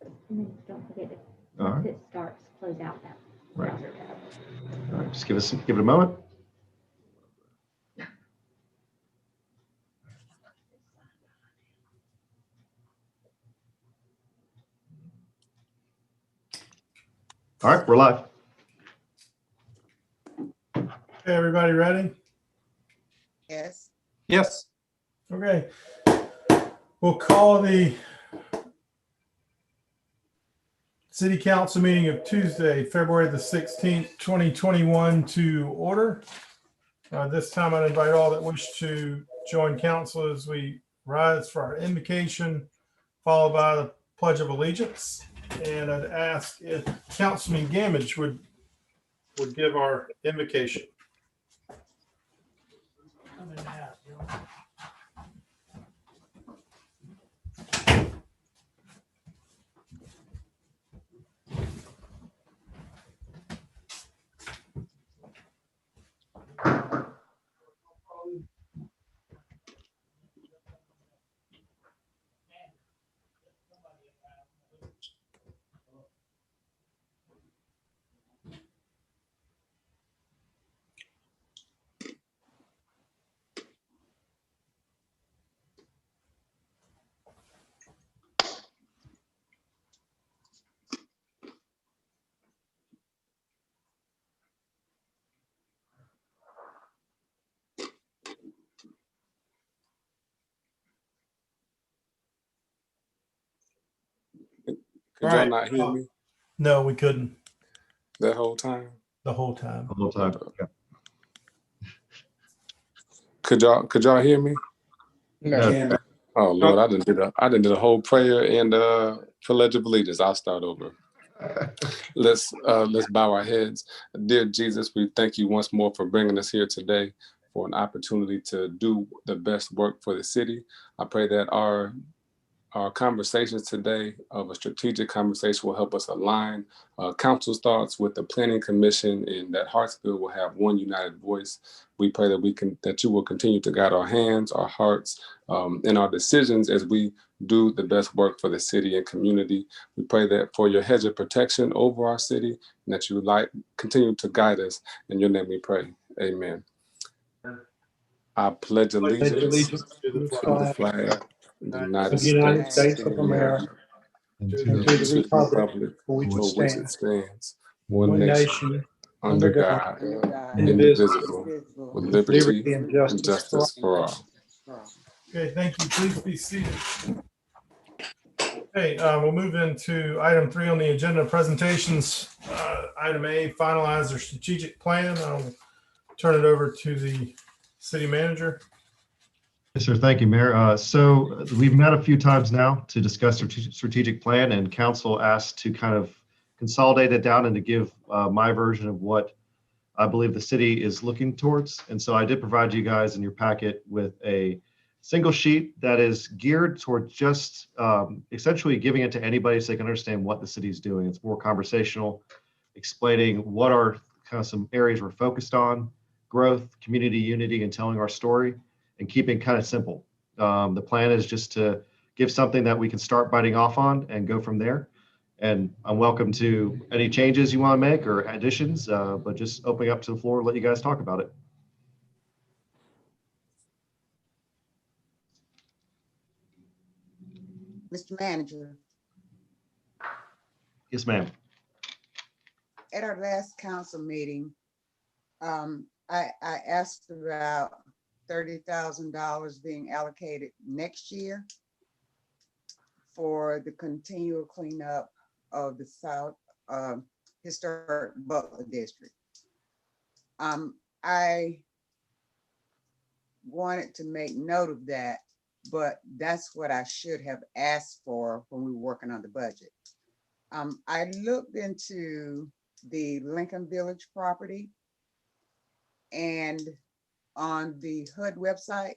And then don't forget to, All once right. it starts, close out that Right. browser tab. All right. Just give it a moment. All right, we're live. Hey, everybody ready? Yes. Yes. Okay. We'll call the City Council meeting of Tuesday, February the 16th, 2021 to order. This time I'd invite all that wish to join council as we rise for our invocation, followed by the Pledge of Allegiance. And I'd ask if Councilman Gamage would give our invocation. Could y'all not hear me No, we couldn't that whole time? the whole time. The whole time. Yeah. Could y'all hear me? No. Oh Lord, I didn't did a whole prayer and pledge of allegiance. I'll start over. Let's bow our heads. Dear Jesus, we thank you once more for bringing us here today for an opportunity to do the best work for the city. I pray that our conversations today of a strategic conversation will help us align council's thoughts with the planning commission, and that Hartsville will have one united voice. We pray that you will continue to guide our hands, our hearts, and our decisions as we do the best work for the city and community. We pray that for your hedge of protection over our city, and that you continue to guide us. In your name we pray. Amen. I pledge allegiance to the flag of the United States of America, And and to the republic for which it stands, one nation, under God, indivisible, with liberty and justice for all. Okay, thank you. Please be seated. Okay, we'll move into item 3 on the agenda, presentations. Item A, finalize their strategic plan. I'll turn it over to the city manager. Yes, sir. Thank you, Mayor. So we've met a few times now to discuss our strategic plan, and council asked to kind of consolidate it down and to give my version of what I believe the city is looking towards. And so I did provide you guys in your packet with a single sheet that is geared toward just essentially giving it to anybody so they can understand what the city is doing. It's more conversational, explaining what are kind of some areas we're focused on, growth, community unity, and telling our story, and keeping kind of simple. The plan is just to give something that we can start biting off on and go from there. And I'm welcome to any changes you want to make or additions, but just opening up to the floor, let you guys talk about it. Mr. Manager, Yes, ma'am. at our last council meeting, I asked about $30,000 being allocated next year for the continual cleanup of the South Historic Butler District. I wanted to make note of that, but that's what I should have asked for when we were working on the budget. I looked into the Lincoln Village property, and on the HUD website,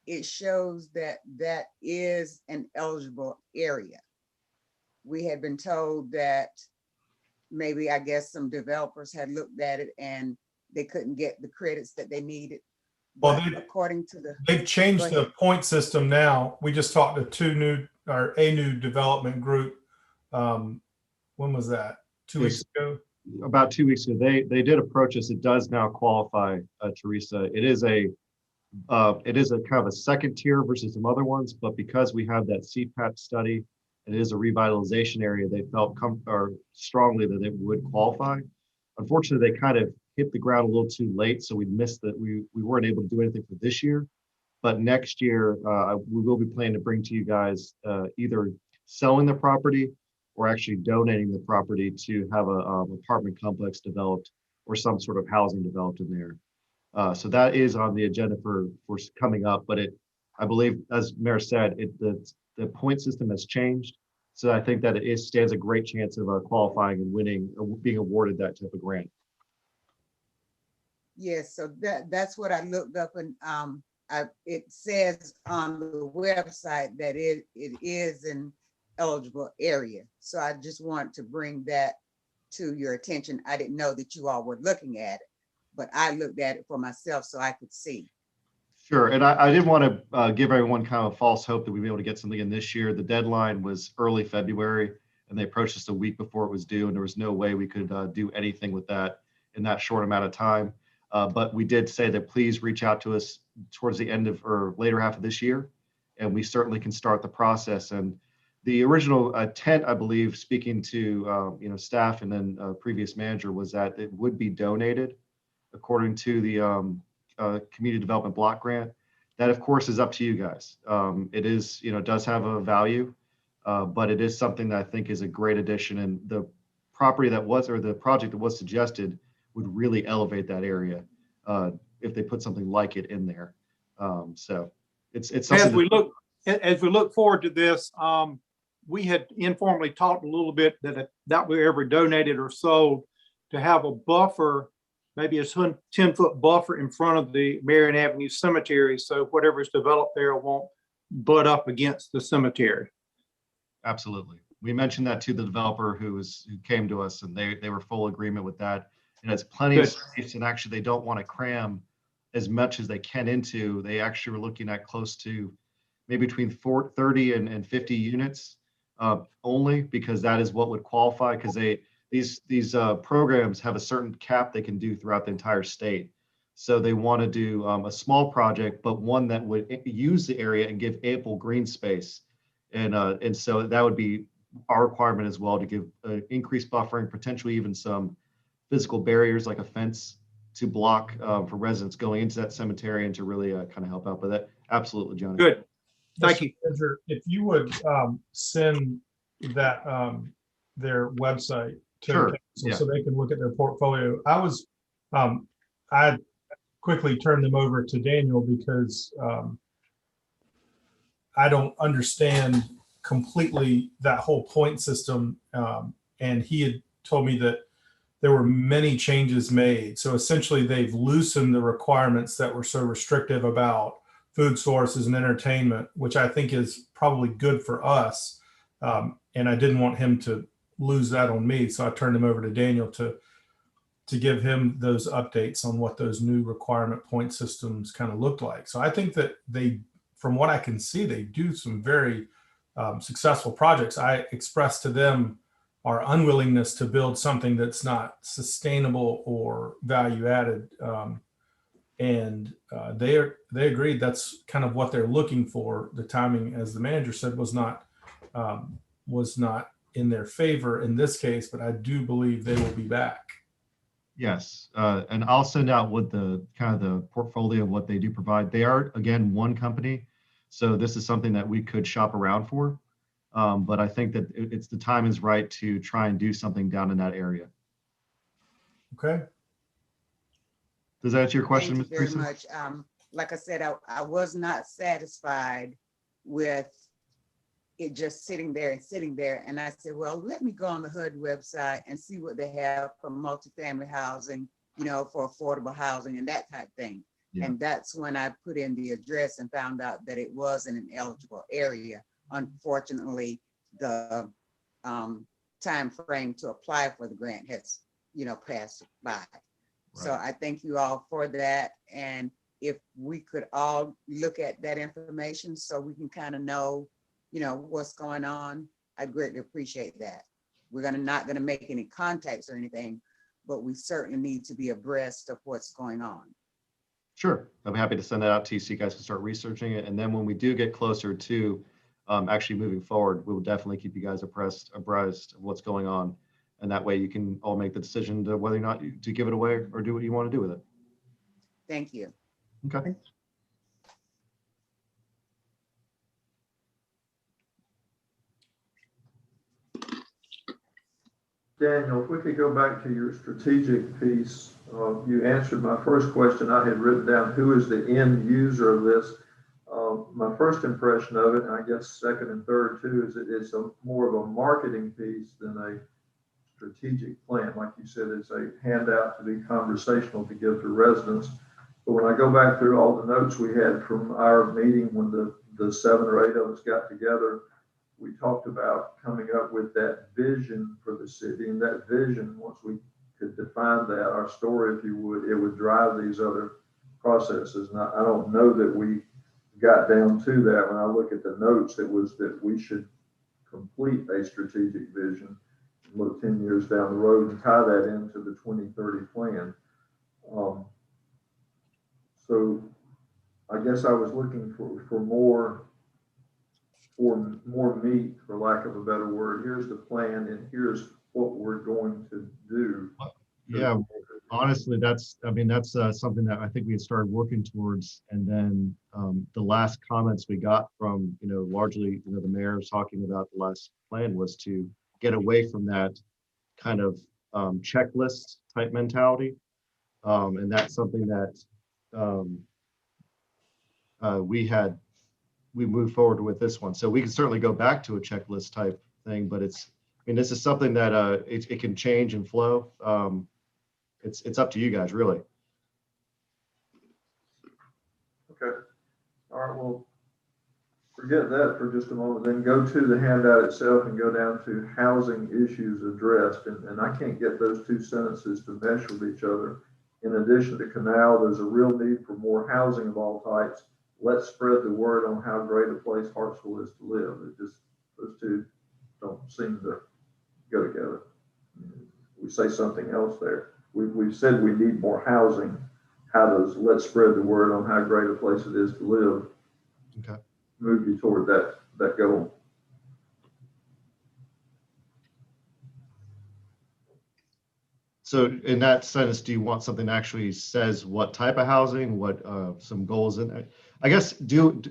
it shows that that is an eligible area. We had been told that maybe, I guess, some developers had looked at it and they couldn't get the credits that they needed. Well, But according to they've changed the point system now. We just talked to a new development group When was that? 2 weeks ago? About 2 weeks ago, they did approach us. It does now qualify, Teresa. It is a kind of a second tier versus some other ones, but because we have that CPAT study, and it is a revitalization area, they felt strongly that it would qualify. Unfortunately, they kind of hit the ground a little too late, so we missed that. We weren't able to do anything for this year, but next year we will be planning to bring to you guys either selling the property or actually donating the property to have a apartment complex developed or some sort of housing developed in there. So that is on the agenda for coming up, but I believe, as Mayor said, the point system has changed. So I think that it stands a great chance of qualifying and winning, being awarded that type of grant. Yes, so that's what I looked up, and it says on the website that it is an eligible area. So I just want to bring that to your attention. I didn't know that you all were looking at it, but I looked at it for myself so I could see. Sure, and I didn't want to give everyone kind of false hope that we'd be able to get something in this year. The deadline was early February, and they approached us a week before it was due, and there was no way we could do anything with that in that short amount of time. But we did say that please reach out to us towards the end of or later half of this year, and we certainly can start the process. And the original intent, I believe, speaking to staff and then previous manager, was that it would be donated according to the community development block grant. That, of course, is up to you guys. It is, does have a value, but it is something that I think is a great addition. And the property that was, or the project that was suggested, would really elevate that area if they put something like it in there. So it's something. As we look forward to this, we had informally talked a little bit that we ever donated or sold, to have a buffer, maybe a 10-foot buffer in front of the Marion Avenue Cemetery, so whatever's developed there won't butt up against the cemetery. Absolutely. We mentioned that to the developer who came to us, and they were full agreement with that. And it's plenty of space, and actually they don't want to cram as much as they can into. They actually were looking at close to maybe between 30 and 50 units only, because that is what would qualify, because these programs have a certain cap they can do throughout the entire state. So they want to do a small project, but one that would use the area and give ample green space. And so that would be our requirement as well, to give increased buffering, potentially even some physical barriers like a fence to block for residents going into that cemetery, and to really kind of help out. But that, absolutely, Johnny. Good. Thank you. If you would send that their website to Sure. council, Yeah. so they can look at their portfolio. I quickly turned them over to Daniel because I don't understand completely that whole point system, and he had told me that there were many changes made. So essentially they've loosened the requirements that were so restrictive about food sources and entertainment, which I think is probably good for us. And I didn't want him to lose that on me. So I turned him over to Daniel to give him those updates on what those new requirement point systems kind of look like. So I think that from what I can see, they do some very successful projects. I expressed to them our unwillingness to build something that's not sustainable or value added. And they agreed that's kind of what they're looking for. The timing, as the manager said, was not in their favor in this case, but I do believe they will be back. Yes, and I'll send out what the kind of the portfolio of what they do provide. They are, again, one company, so this is something that we could shop around for. But I think that the time is right to try and do something down in that area. Okay. Does that answer your question, Thank Ms. you very Teresa? much. Like I said, I was not satisfied with it just sitting there. And I said, well, let me go on the HUD website and see what they have for multifamily housing, for affordable housing and that type thing. Yeah. And that's when I put in the address and found out that it was in an eligible area. Unfortunately, the time frame to apply for the grant has, passed by. Right. So I thank you all for that. And if we could all look at that information so we can kind of know, what's going on, I'd greatly appreciate that. We're not gonna make any contacts or anything, but we certainly need to be abreast of what's going on. Sure, I'm happy to send that out to you so you guys can start researching it. And then when we do get closer to actually moving forward, we will definitely keep you guys abreast of what's going on. And that way you can all make the decision to whether or not to give it away or do what you want to do with it. Thank you. Okay. Daniel, if we could go back to your strategic piece, you answered my first question. I had written down, who is the end user of this? My first impression of it, and I guess second and third too, is that it's more of a marketing piece than a strategic plan. Like you said, it's a handout to be conversational to give to residents. But when I go back through all the notes we had from our meeting when the 7 or 8 of us got together, we talked about coming up with that vision for the city, and that vision, once we could define that, our story, if you would, it would drive these other processes. And I don't know that we got down to that. When I look at the notes, it was that we should complete a strategic vision, look 10 years down the road and tie that into the 2030 plan. So I guess I was looking for more meat, for lack of a better word. Here's the plan and here's what we're going to do. Yeah, honestly, that's something that I think we had started working towards. And then the last comments we got from, largely, the mayor was talking about the last plan was to get away from that kind of checklist type mentality. And that's something that we moved forward with this one. So we can certainly go back to a checklist type thing, but this is something that it can change and flow. It's up to you guys, really. Okay. All right. Well, forget that for just a moment. Then go to the handout itself and go down to housing issues addressed. And I can't get those two sentences to mesh with each other. In addition to canal, there's a real need for more housing of all types. Let's spread the word on how great a place Hartsville is to live. Those two don't seem to go together. We say something else there. We've said we need more housing. How does let's spread the word on how great a place it is to live move you toward that goal? So in that sense, do you want something that actually says what type of housing, what some goals in it? I guess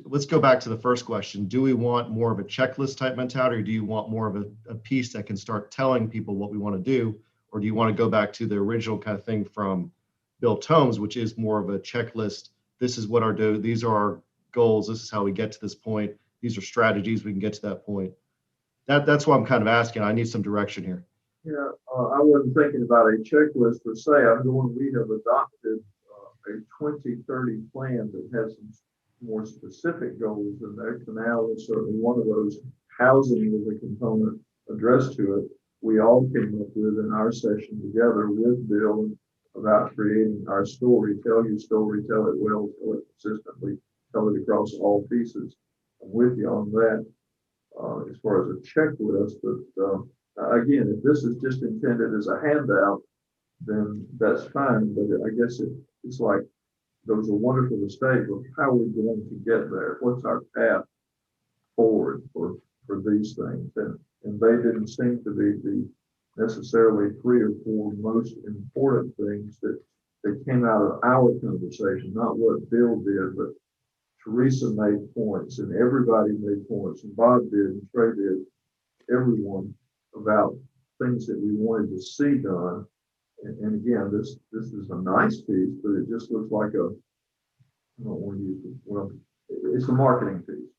let's go back to the first question. Do we want more of a checklist type mentality, or do you want more of a piece that can start telling people what we want to do? Or do you want to go back to the original kind of thing from Bill Tomes, which is more of a checklist? This is what these are our goals. This is how we get to this point. These are strategies we can get to that point. That's why I'm kind of asking. I need some direction here. Yeah, I wasn't thinking about a checklist per se. We have adopted a 2030 plan that has some more specific goals in there. Canal is certainly one of those. Housing is a component addressed to it. We all came up with in our session together with Bill about creating our story. Tell your story, tell it well, tell it consistently, tell it across all pieces. I'm with you on that as far as a checklist, but again, if this is just intended as a handout, then that's fine. But I guess it's like there was a wonderful mistake of how we're going to get there. What's our path forward for these things? And they didn't seem to be the necessarily 3 or 4 most important things that came out of our conversation, not what Bill did, but Teresa made points and everybody made points and Bob did and Trey did, everyone, about things that we wanted to see done. And again, this is a nice piece, but it just looks like I don't want to use it. Well, it's a marketing piece.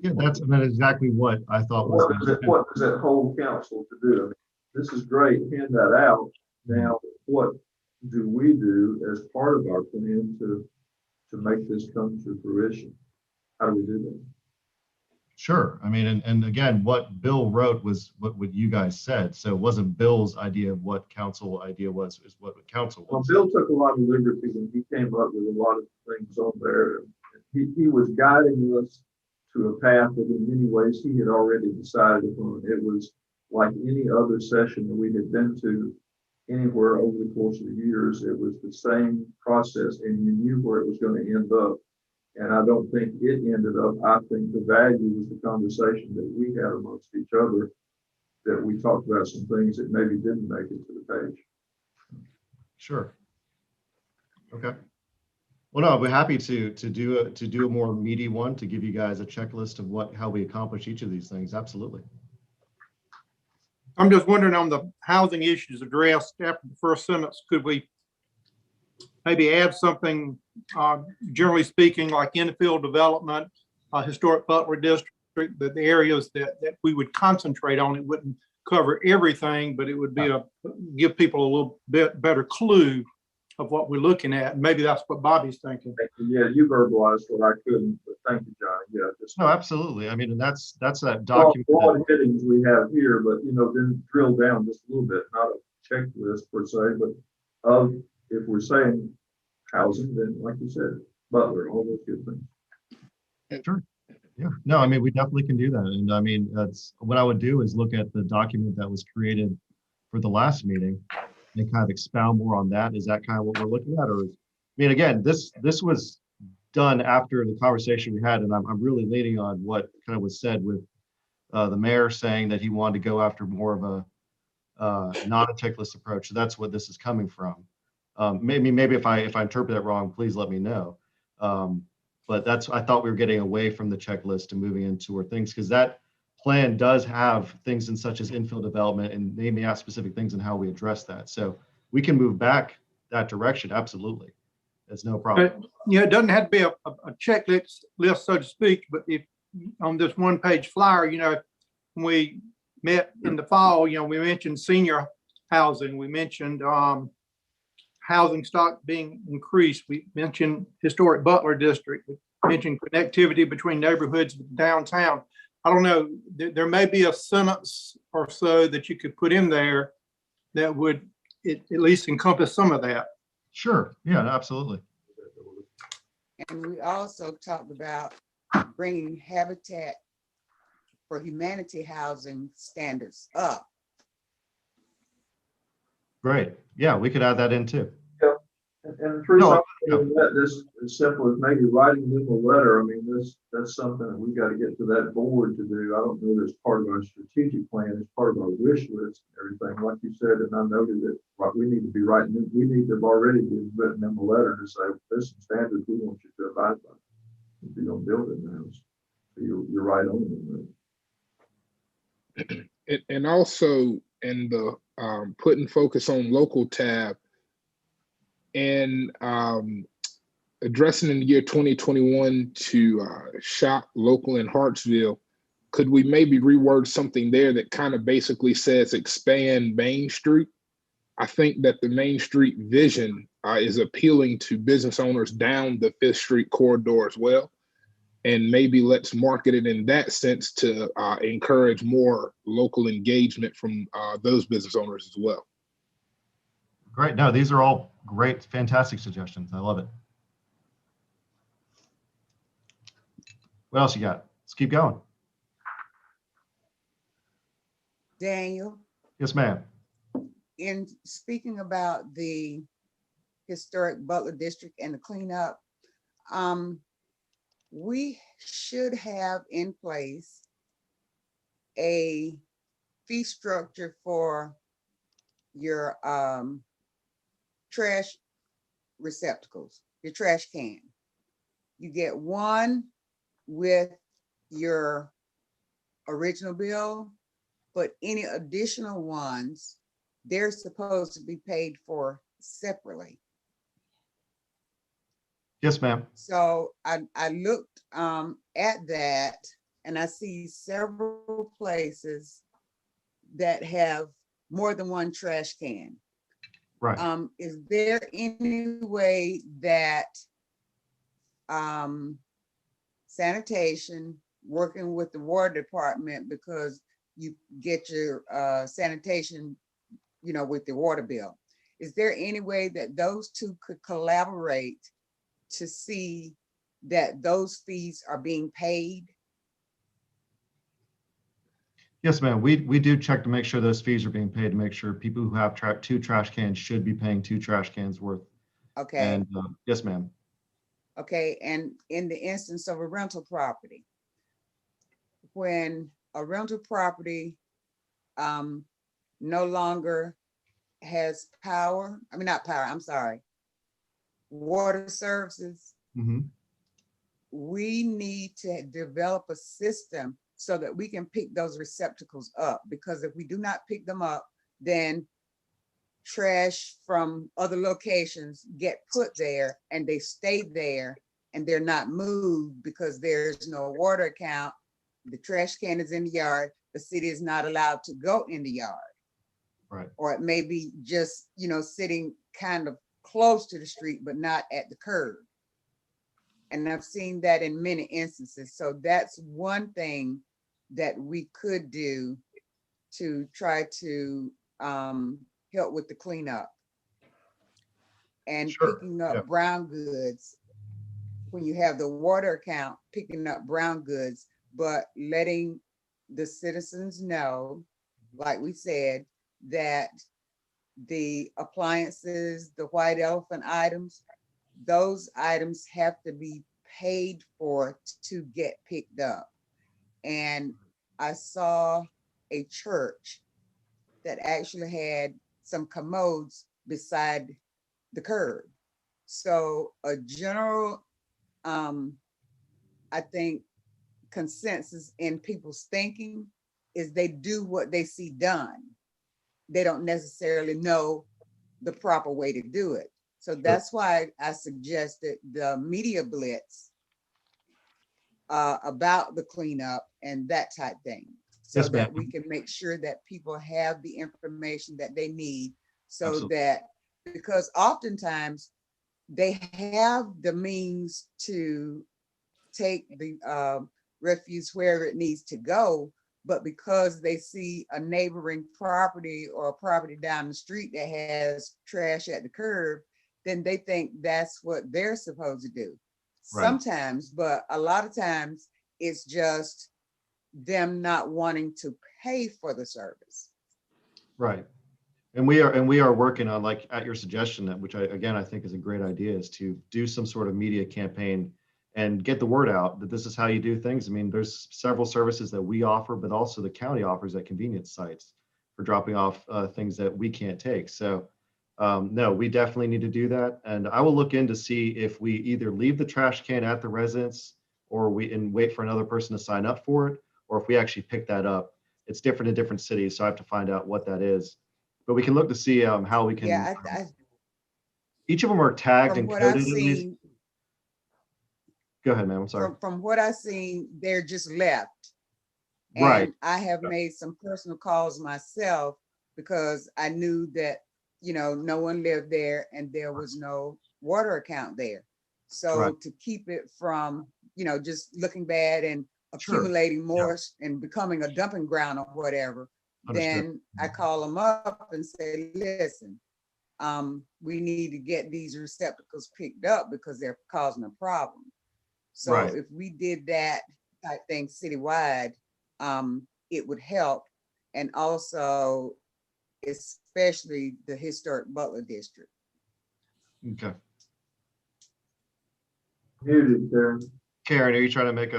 Yeah, that's exactly what I thought was. What does that whole council to do? I mean, this is great, hand that out. Now, what do we do as part of our plan to make this come to fruition? How do we do that? Sure. I mean, and again, what Bill wrote was what you guys said. So it wasn't Bill's idea of what council idea was, is what council was. Well, Bill took a lot of liberties and he came up with a lot of things on there. He was guiding us to a path that in many ways he had already decided upon. It was like any other session that we had been to anywhere over the course of the years. It was the same process, and you knew where it was going to end up. And I don't think it ended up. I think the value was the conversation that we had amongst each other, that we talked about some things that maybe didn't make it to the page. Sure. Okay. Well, no, we're happy to do a more meaty one, to give you guys a checklist of how we accomplish each of these things. Absolutely. I'm just wondering, on the housing issues addressed after the first sentence, could we maybe add something, generally speaking, like infill development, historic Butler district, the areas that we would concentrate on? It wouldn't cover everything, but it would be give people a little bit better clue of what we're looking at. And maybe that's what Bobby's thinking. Yeah, you verbalized what I couldn't, but thank you, Johnny. Yeah, just No, absolutely. I mean, and that's that document. broad headings we have here, but then drill down just a little bit, not a checklist per se, but if we're saying housing, then like you said, Butler, all those good things. Sure. Yeah. No, I mean, we definitely can do that. And I mean, that's what I would do, is look at the document that was created for the last meeting and kind of expound more on that. Is that kind of what we're looking at? Or, I mean, again, this was done after the conversation we had, and I'm really leaning on what kind of was said with the mayor saying that he wanted to go after more of a not a checklist approach. So that's what this is coming from. Maybe if I interpret that wrong, please let me know. But I thought we were getting away from the checklist and moving into where things, because that plan does have things in such as infill development, and they may have specific things in how we address that. So we can move back that direction. Absolutely. It's no problem. Yeah, it doesn't have to be a checklist, so to speak, but if on this one-page flyer, when we met in the fall, we mentioned senior housing, we mentioned housing stock being increased, we mentioned historic Butler district, we mentioned connectivity between neighborhoods downtown. I don't know, there may be a sentence or so that you could put in there that would at least encompass some of that. Sure. Yeah, absolutely. And we also talked about bringing Habitat for Humanity housing standards up. Great. Yeah, we could add that in too. And the reason I'm doing this as simple as maybe writing them a letter. I mean, that's something that we've got to get to that board to do. I don't know that's part of our strategic plan, it's part of our wish list and everything, like you said. And I noted that we need to be writing, we need to have already been written them a letter to say, there's some standards we want you to abide by if you're going to build it in the house. So you're right on it. And also in the putting focus on local tab, and addressing in the year 2021 to shop local in Hartsville, could we maybe reword something there that kind of basically says expand Main Street? I think that the Main Street vision is appealing to business owners down the 5th Street corridor as well. And maybe let's market it in that sense to encourage more local engagement from those business owners as well. Great. No, these are all great, fantastic suggestions. I love it. What else you got? Let's keep going. Daniel, Yes, ma'am. in speaking about the historic Butler district and the cleanup, we should have in place a fee structure for your trash receptacles, your trash can. You get one with your original bill, but any additional ones, they're supposed to be paid for separately. Yes, ma'am. So I looked at that, and I see several places that have more than one trash can. Right. Is there any way that sanitation, working with the water department, because you get your sanitation, with the water bill, is there any way that those two could collaborate to see that those fees are being paid Yes, ma'am. We do check to make sure those fees are being paid, to make sure people who have two trash cans should be paying 2 trash cans worth. Okay, And yes, ma'am. okay, and in the instance of a rental property, when a rental property no longer has power, I mean, not power, I'm sorry, water services, Hmm. we need to develop a system so that we can pick those receptacles up, because if we do not pick them up, then trash from other locations get put there and they stay there and they're not moved because there's no water account. The trash can is in the yard. The city is not allowed to go in the yard. Right. Or it may be just, sitting kind of close to the street, but not at the curb. And I've seen that in many instances. So that's one thing that we could do to try to help with the cleanup. And Sure. picking up Yeah. brown goods, when you have the water account, picking up brown goods, but letting the citizens know, like we said, that the appliances, the white elephant items, those items have to be paid for to get picked up. And I saw a church that actually had some commodes beside the curb. So a general, I think, consensus in people's thinking is they do what they see done. They don't necessarily know the proper way to do it. So that's why I suggested the media blitz about the cleanup and that type thing, so Yes, ma'am. that we can make sure that people have the information that they need, so Absolutely. that, because oftentimes they have the means to take the refuse wherever it needs to go, but because they see a neighboring property or a property down the street that has trash at the curb, then they think that's what they're supposed to do. Right. Sometimes, but a lot of times it's just them not wanting to pay for the service. Right. And we are working on, like, at your suggestion, that, which I think is a great idea, is to do some sort of media campaign and get the word out that this is how you do things. I mean, there's several services that we offer, but also the county offers at convenience sites for dropping off things that we can't take. So no, we definitely need to do that. And I will look in to see if we either leave the trash can at the residence, or wait for another person to sign up for it, or if we actually pick that up. It's different in different cities, so I have to find out what that is. But we can look to see how we can. Yeah, Each of them are tagged from and what coded I've at least. seen, Go ahead, ma'am. I'm sorry. from what I've seen, they're just left. Right. And I have made some personal calls myself because I knew that, no one lived there and there was no water account there. So Right. to keep it from, just looking bad and Sure. accumulating more and becoming a dumping ground or whatever, Understood. then I call them up and say, listen, we need to get these receptacles picked up because they're causing a problem. So Right. if we did that type thing citywide, it would help. And also, especially the historic Butler district. Okay. Muted, Karen. Karen, are you trying to make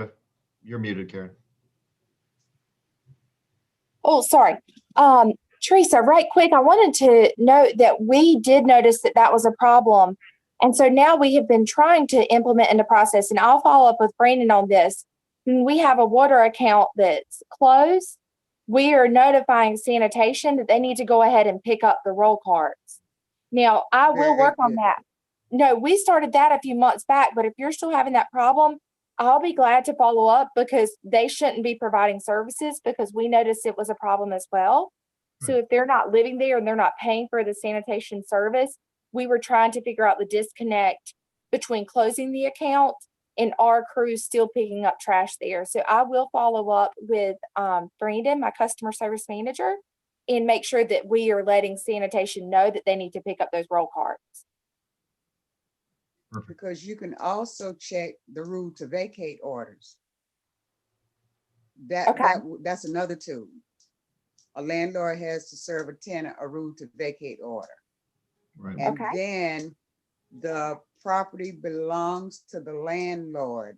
you're muted, Karen. Oh, sorry. Teresa, right quick, I wanted to note that we did notice that that was a problem. And so now we have been trying to implement in the process, and I'll follow up with Brandon on this. When we have a water account that's closed, we are notifying sanitation that they need to go ahead and pick up the roll carts. Now, I will Very work on good. that. No, we started that a few months back, but if you're still having that problem, I'll be glad to follow up, because they shouldn't be providing services, because we noticed it was a problem as well. So if they're not living there and they're not paying for the sanitation service, we were trying to figure out the disconnect between closing the account and our crews still picking up trash there. So I will follow up with Brandon, my customer service manager, and make sure that we are letting sanitation know that they need to pick up those roll carts. Perfect. Because you can also check the rule to vacate orders. That's another tool. a landlord has to serve a tenant a room to vacate order. Right. And Okay. then the property belongs to the landlord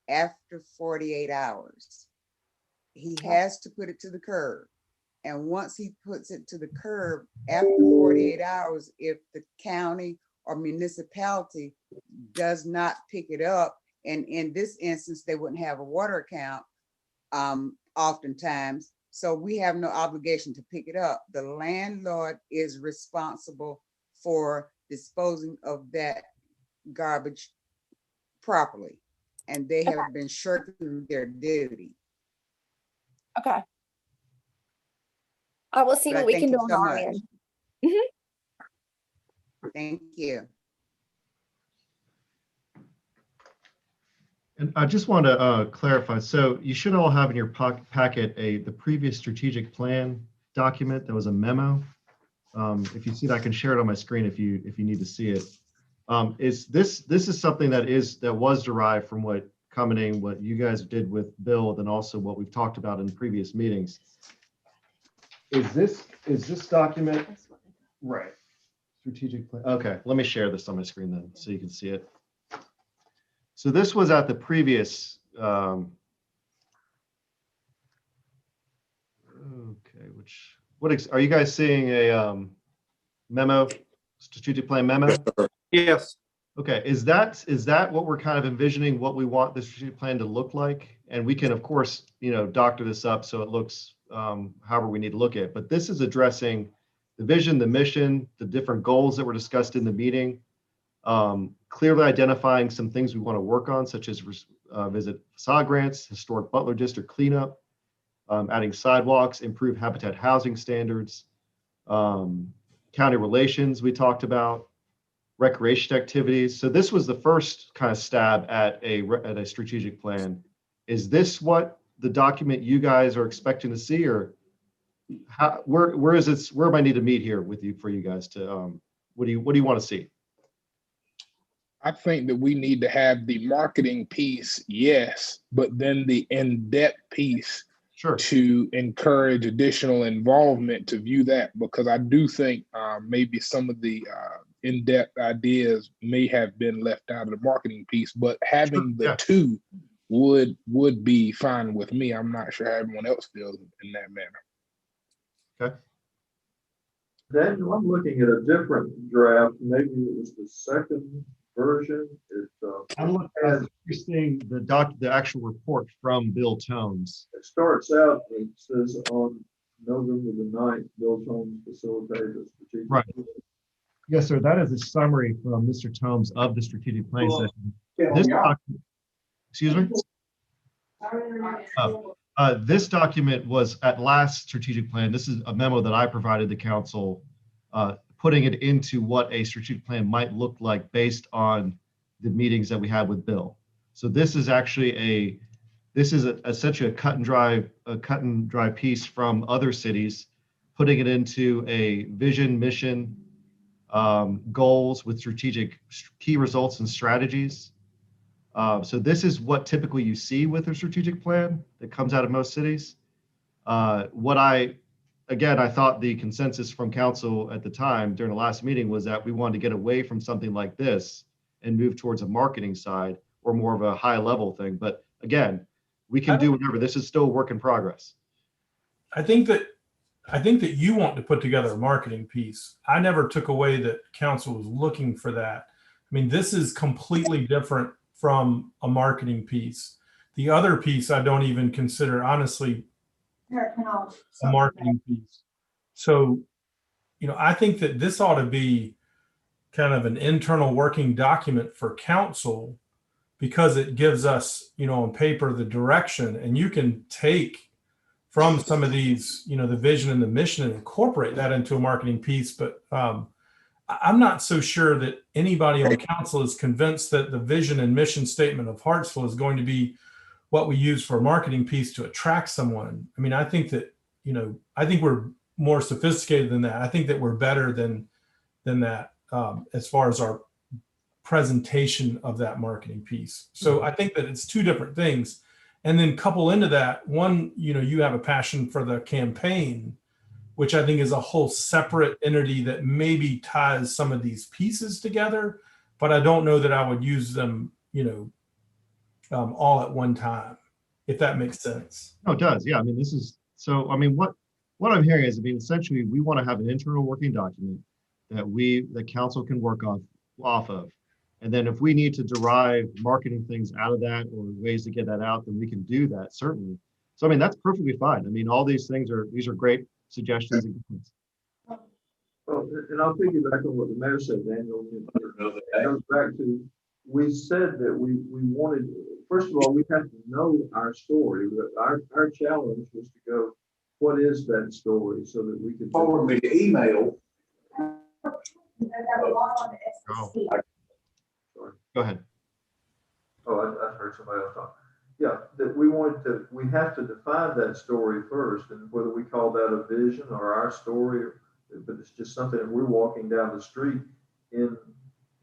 after 48 hours. He has to put it to the curb. And once he puts it to the curb after 48 hours, if the county or municipality does not pick it up, and in this instance, they wouldn't have a water account oftentimes, so we have no obligation to pick it up. The landlord is responsible for disposing of that garbage properly, and they have been shirking their duty. Okay. I will see But I what we thank can do you on so our much. end. Thank you. And I just want to clarify. So you should all have in your packet the previous strategic plan document. That was a memo. If you see it, I can share it on my screen if you need to see it. This is something that was derived from what you guys did with Bill, then also what we've talked about in previous meetings. Is this document right? Strategic plan. Okay, let me share this on my screen then so you can see it. So this was at the previous, okay, are you guys seeing a memo, strategic plan memo? Yes. Okay, is that what we're kind of envisioning, what we want the strategic plan to look like? And we can, of course, doctor this up so it looks however we need to look at it. But this is addressing the vision, the mission, the different goals that were discussed in the meeting. Clearly identifying some things we want to work on, such as visit facade grants, historic Butler District cleanup, adding sidewalks, improve habitat housing standards, county relations we talked about, recreation activities. So this was the first kind of stab at a strategic plan. Is this what the document you guys are expecting to see, or where is it? Where am I need to meet here with you for you guys to what do you want to see? I think that we need to have the marketing piece, yes, but then the in-depth piece Sure. to encourage additional involvement to view that, because I do think maybe some of the in-depth ideas may have been left out of the marketing piece, but having the two would be fine with me. I'm not sure how everyone else feels in that manner. Okay. Daniel, I'm looking at a different draft. Maybe it was the second version. You're seeing the actual report from Bill Tones. It starts out, it says on November the 9th, Bill Tones facilitated a strategic. Right. Yes, sir. That is a summary from Mr. Tomes of the strategic plan session. This document, excuse me? This document was at last strategic plan. This is a memo that I provided the council, putting it into what a strategic plan might look like based on the meetings that we had with Bill. So this is actually essentially a cut and dry piece from other cities, putting it into a vision, mission, goals with strategic key results and strategies. So this is what typically you see with a strategic plan that comes out of most cities. I thought the consensus from council at the time during the last meeting was that we wanted to get away from something like this and move towards a marketing side or more of a high level thing. But again, we can do whatever. This is still a work in progress. I think that you want to put together a marketing piece. I never took away that council was looking for that. I mean, this is completely different from a marketing piece. The other piece I don't even consider, honestly, a marketing piece. So, I think that this ought to be kind of an internal working document for council, because it gives us, on paper, the direction, and you can take from some of these, the vision and the mission and incorporate that into a marketing piece. But I'm not so sure that anybody on council is convinced that the vision and mission statement of Hartsville is going to be what we use for a marketing piece to attract someone. I mean, I think that, I think we're more sophisticated than that. I think that we're better than that as far as our presentation of that marketing piece. So I think that it's two different things. And then couple into that, one, you have a passion for the campaign, which I think is a whole separate entity that maybe ties some of these pieces together, but I don't know that I would use them, all at one time, if that makes sense. No, it does. Yeah. I mean, this is, so, I mean, what I'm hearing is, I mean, essentially, we want to have an internal working document that the council can work off of. And then if we need to derive marketing things out of that or ways to get that out, then we can do that, certainly. So, I mean, that's perfectly fine. I mean, all these are great suggestions. Well, and I'll piggyback on what the mayor said, Daniel. It goes back to, we said that we wanted, first of all, we have to know our story. Our challenge was to go, what is that story, so that we could forward me the email. Go ahead. Oh, I heard somebody else talk. Yeah, that we have to define that story first, and whether we call that a vision or our story, but it's just something that we're walking down the street in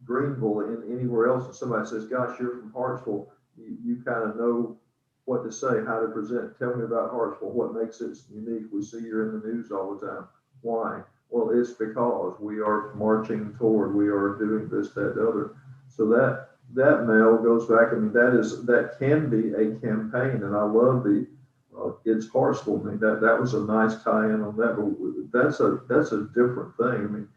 Greenville and anywhere else, and somebody says, gosh, you're from Hartsville, you kind of know what to say, how to present. Tell me about Hartsville, what makes it unique. We see you're in the news all the time. Why? Well, it's because we are marching toward, we are doing this, that, the other. So that mail goes back. I mean, that can be a campaign, and I love the it's Hartsville. I mean, that was a nice tie-in on that, but that's a different thing. I mean,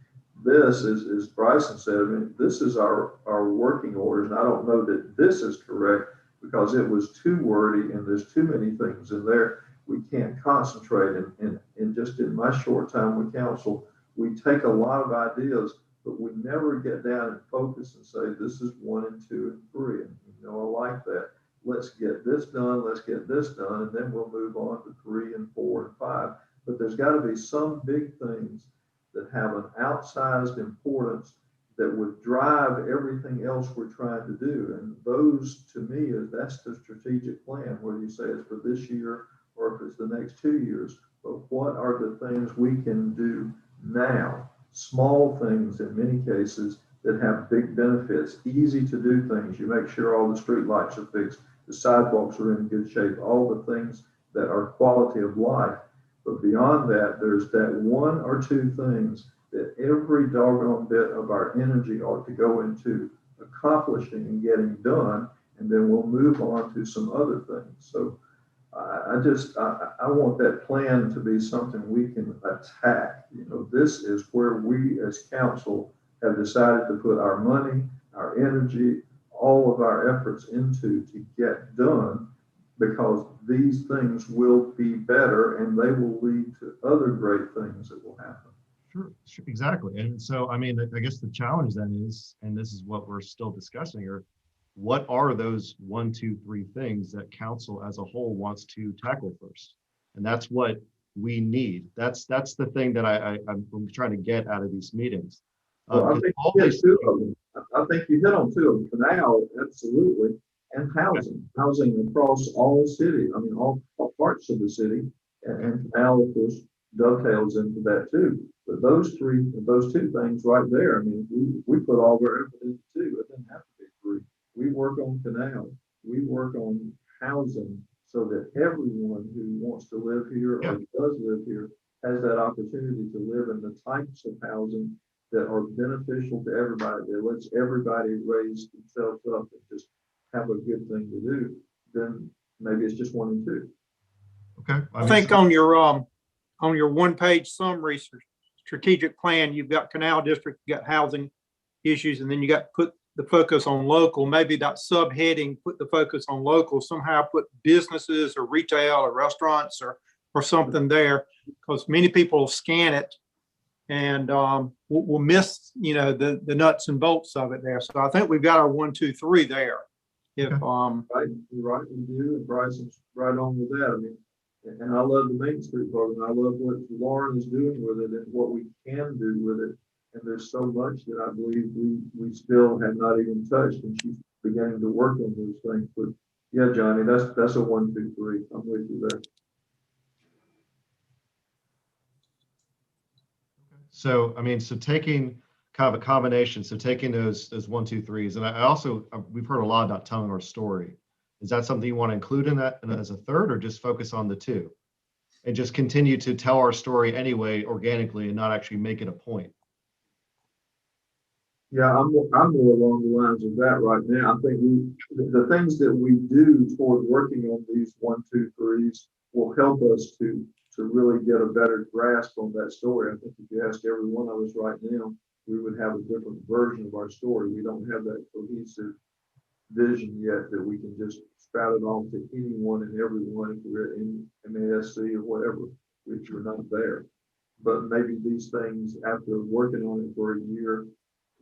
this is, as Bryson said, I mean, this is our working orders, and I don't know that this is correct because it was too wordy and there's too many things in there. We can't concentrate, and just in my short time with council, we take a lot of ideas, but we never get down and focus and say, this is 1 and 2 and 3. And, I like that. Let's get this done. Let's get this done. And then we'll move on to 3 and 4 and 5. But there's got to be some big things that have an outsized importance that would drive everything else we're trying to do. And those, to me, that's the strategic plan, whether you say it's for this year or if it's the next 2 years. But what are the things we can do now? Small things in many cases that have big benefits, easy to do things. You make sure all the street lights are fixed, the sidewalks are in good shape, all the things that are quality of life. But beyond that, there's that 1 or 2 things that every doggone bit of our energy ought to go into accomplishing and getting done, and then we'll move on to some other things. So I want that plan to be something we can attack. This is where we as council have decided to put our money, our energy, all of our efforts into to get done, because these things will be better and they will lead to other great things that will happen. Sure, exactly. And so, I mean, I guess the challenge then is, and this is what we're still discussing here, what are those 1, 2, 3 things that council as a whole wants to tackle first? And that's what we need. That's the thing that I'm trying to get out of these meetings. Well, I think you hit on 2 of them. Canal, absolutely, and housing across all cities. I mean, all parts of the city, and canal, of course, dovetails into that too. But those 2 things right there. I mean, we put all of our effort into 2. It doesn't have to be 3. We work on canal. We work on housing so that everyone who wants to live here or does live here has that opportunity to live in the types of housing that are beneficial to everybody, that lets everybody raise themselves up and just have a good thing to do. Then maybe it's just 1 and 2. Okay. I think on your 1-page summary strategic plan, you've got canal district, you got housing issues, and then you got put the focus on local. Maybe that subheading, put the focus on local, somehow put businesses or retail or restaurants or something there, because many people will scan it and we'll miss, the nuts and bolts of it there. So I think we've got our 1, 2, 3 there. If Right, we do, and Bryson's right on with that. I mean, and I love the Main Street program. I love what Lauren is doing with it and what we can do with it. And there's so much that I believe we still have not even touched, and she's beginning to work on those things. But yeah, Johnny, that's a 1, 2, 3. I'm with you there. So, I mean, so taking kind of a combination, so taking those 1, 2, 3s, and I also, we've heard a lot about telling our story. Is that something you want to include in that as a third, or just focus on the 2? and just continue to tell our story anyway, organically, and not actually make it a point. Yeah, I'm more along the lines of that right now. I think the things that we do toward working on these 1, 2, 3s will help us to really get a better grasp on that story. I think if you ask every one of us right now, we would have a different version of our story. We don't have that cohesive vision yet that we can just spout it off to anyone and everyone if we're in MASC or whatever, which we're not there. But maybe these things, after working on it for a year,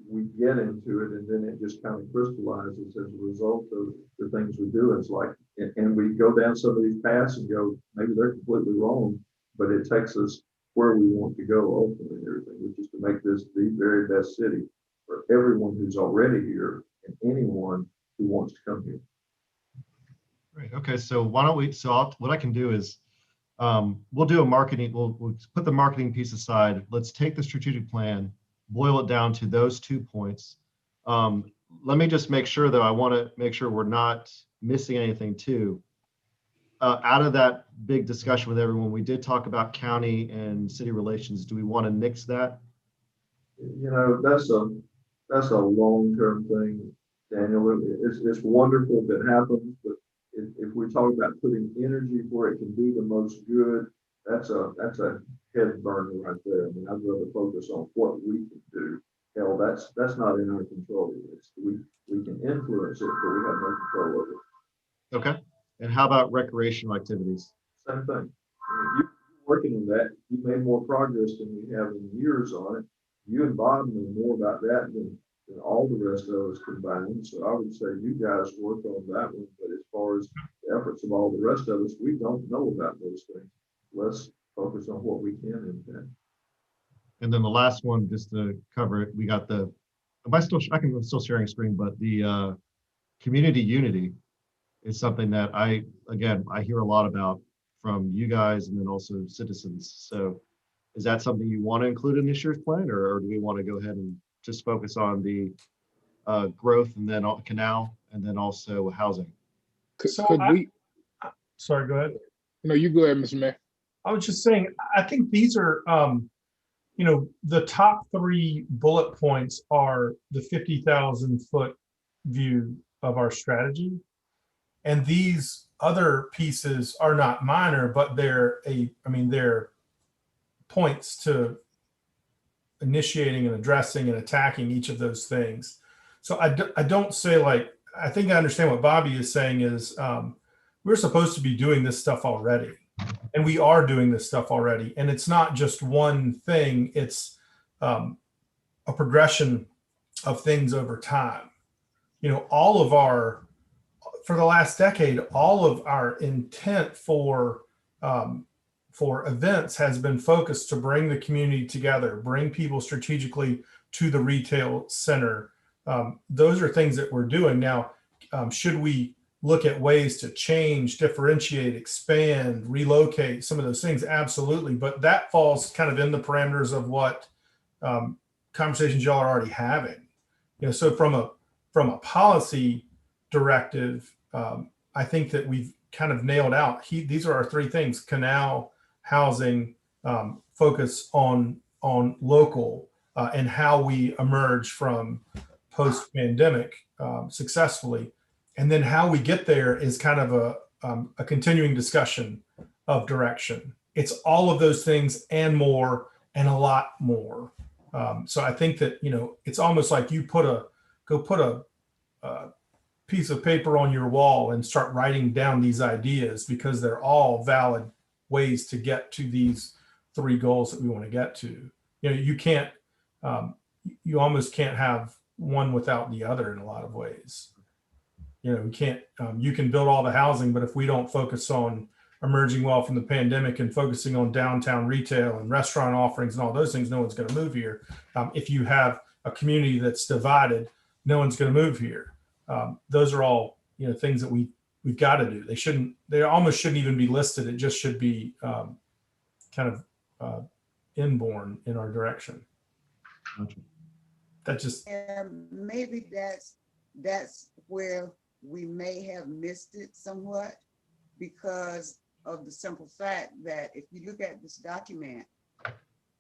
we get into it and then it just kind of crystallizes as a result of the things we do. It's like, and we go down some of these paths and go, maybe they're completely wrong, but it takes us where we want to go ultimately and everything, which is to make this the very best city for everyone who's already here and anyone who wants to come here. Great. Okay. So why don't we, what I can do is, we'll do a marketing, we'll put the marketing piece aside. Let's take the strategic plan, boil it down to those 2 points. Let me just make sure though, I want to make sure we're not missing anything too. Out of that big discussion with everyone, we did talk about county and city relations. Do we want to nix that? You know, that's a long-term thing, Daniel. It's wonderful if it happens, but if we talk about putting energy where it can do the most good, that's a head burner right there. I mean, I'd rather focus on what we can do. Hell, that's not in our control. We can influence it, but we have no control over it. Okay. And how about recreational activities? Same thing. I mean, you're working on that. You made more progress than we have in years on it. You and Bob know more about that than all the rest of us combined. So I would say you guys work on that one. But as far as the efforts of all the rest of us, we don't know about those things. Let's focus on what we can impact. And then the last one, just to cover it, we got the, I'm still sharing screen, but the community unity is something that I hear a lot about from you guys and then also citizens. So is that something you want to include in this year's plan, or do we want to go ahead and just focus on the growth and then canal and then also housing? So sorry, go ahead. No, you go ahead, Mr. Mayor. I was just saying, I think these are, the top 3 bullet points are the 50,000 foot view of our strategy. And these other pieces are not minor, but they're points to initiating and addressing and attacking each of those things. So I don't say, like, I think I understand what Bobby is saying is we're supposed to be doing this stuff already. And we are doing this stuff already. And it's not just one thing, it's a progression of things over time. For the last decade, all of our intent for events has been focused to bring the community together, bring people strategically to the retail center. Those are things that we're doing now. Should we look at ways to change, differentiate, expand, relocate, some of those things? Absolutely. But that falls kind of in the parameters of what conversations y'all are already having. So from a policy directive, I think that we've kind of nailed out. These are our 3 things: canal, housing, focus on local, and how we emerge from post-pandemic successfully. And then how we get there is kind of a continuing discussion of direction. It's all of those things and more, and a lot more. So I think that, it's almost like you put a piece of paper on your wall and start writing down these ideas, because they're all valid ways to get to these 3 goals that we want to get to. You can't, you almost can't have one without the other in a lot of ways. You can't, you can build all the housing, but if we don't focus on emerging well from the pandemic and focusing on downtown retail and restaurant offerings and all those things, no one's going to move here. If you have a community that's divided, no one's going to move here. Those are all, things that we've got to do. They almost shouldn't even be listed. It just should be kind of inborn in our direction. That just, and maybe that's where we may have missed it somewhat, because of the simple fact that if you look at this document,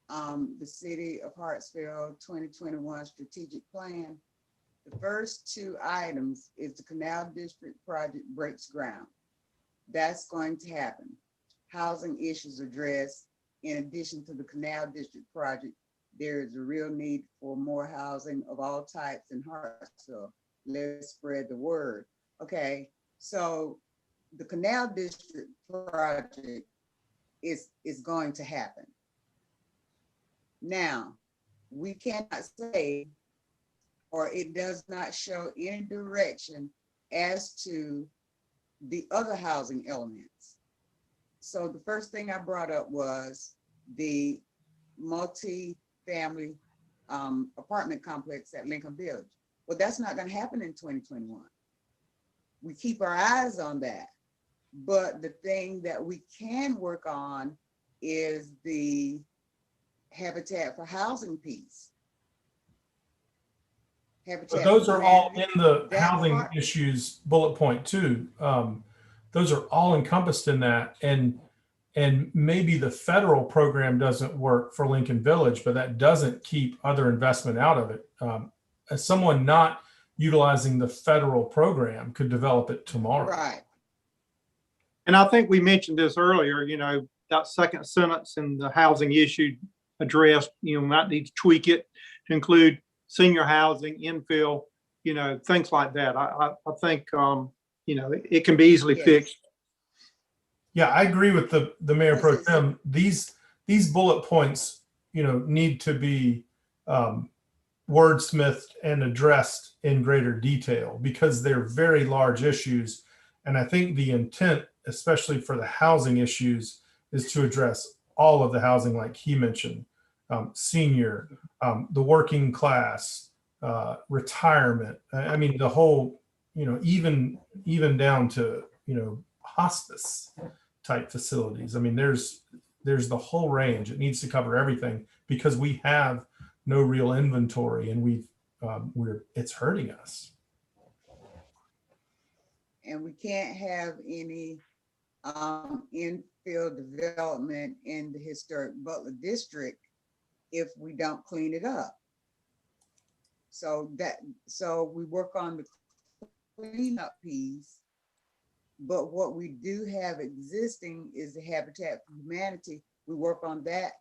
the City of Hartsville 2021 strategic plan, the first two items is the Canal District project breaks ground. That's going to happen. Housing issues addressed. In addition to the Canal District project, there is a real need for more housing of all types in Hartsville. Let's spread the word. Okay, so the Canal District project is going to happen. Now, we cannot say, or it does not show any direction as to the other housing elements. So the first thing I brought up was the multi-family apartment complex at Lincoln Village. Well, that's not going to happen in 2021. We keep our eyes on that. But the thing that we can work on is the Habitat for Housing piece. But those are all in the That housing part- issues bullet point too. Those are all encompassed in that. And maybe the federal program doesn't work for Lincoln Village, but that doesn't keep other investment out of it. As someone not utilizing the federal program could develop it tomorrow. Right. And I think we mentioned this earlier, you know, that second sentence in the housing issue addressed, you know, might need to tweak it to include senior housing, infill, you know, things like that. I think, you know, it can be easily Yes. fixed. Yeah, I agree with the Mayor This Pro is- Tem. These bullet points, you know, need to be wordsmithed and addressed in greater detail because they're very large issues. And I think the intent, especially for the housing issues, is to address all of the housing, like he mentioned, senior, the working class, retirement. I mean, the whole, you know, even down to, you know, hospice type facilities. I mean, there's the whole range. It needs to cover everything because we have no real inventory and it's hurting us. And we can't have any infill development in the historic Butler district if we don't clean it up. So we work on the cleanup piece, but what we do have existing is the Habitat for Humanity. We work on that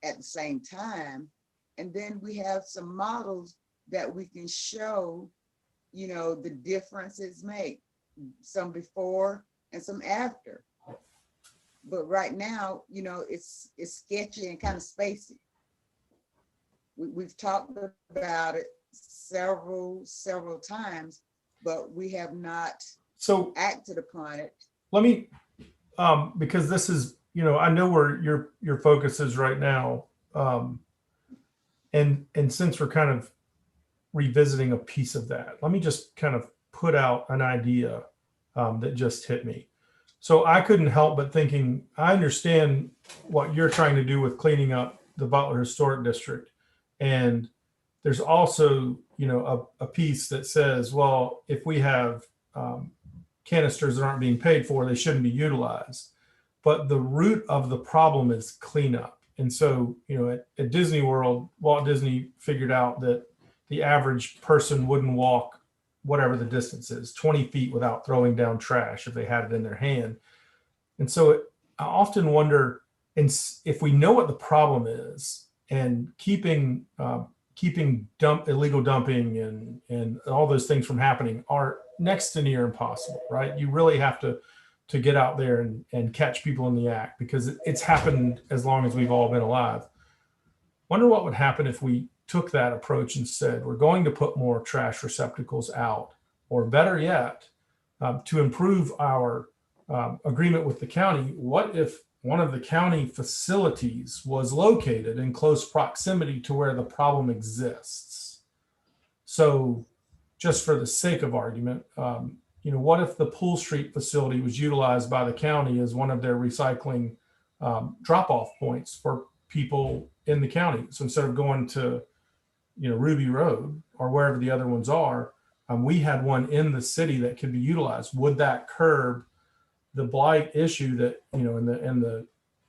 at the same time. And then we have some models that we can show, you know, the differences make, some before and some after. But right now, you know, it's sketchy and kind of spacey. We've talked about it several times, but we have not acted upon it. Let me, because this is, you know, I know where your focus is right now. And since we're kind of revisiting a piece of that, let me just kind of put out an idea that just hit me. So I couldn't help but thinking, I understand what you're trying to do with cleaning up the Butler Historic District. And there's also, you know, a piece that says, well, if we have canisters that aren't being paid for, they shouldn't be utilized. But the root of the problem is cleanup. And so, you know, at Disney World, Walt Disney figured out that the average person wouldn't walk whatever the distance is, 20 feet without throwing down trash if they had it in their hand. And so I often wonder, if we know what the problem is and keeping illegal dumping and all those things from happening are next to near impossible, right? You really have to get out there and catch people in the act because it's happened as long as we've all been alive. Wonder what would happen if we took that approach and said, we're going to put more trash receptacles out, or better yet, to improve our agreement with the county, what if one of the county facilities was located in close proximity to where the problem exists? So just for the sake of argument, you know, what if the Pool Street facility was utilized by the county as one of their recycling drop-off points for people in the county? So instead of going to, you know, Ruby Road or wherever the other ones are, we had one in the city that could be utilized. Would that curb the blight issue that, and the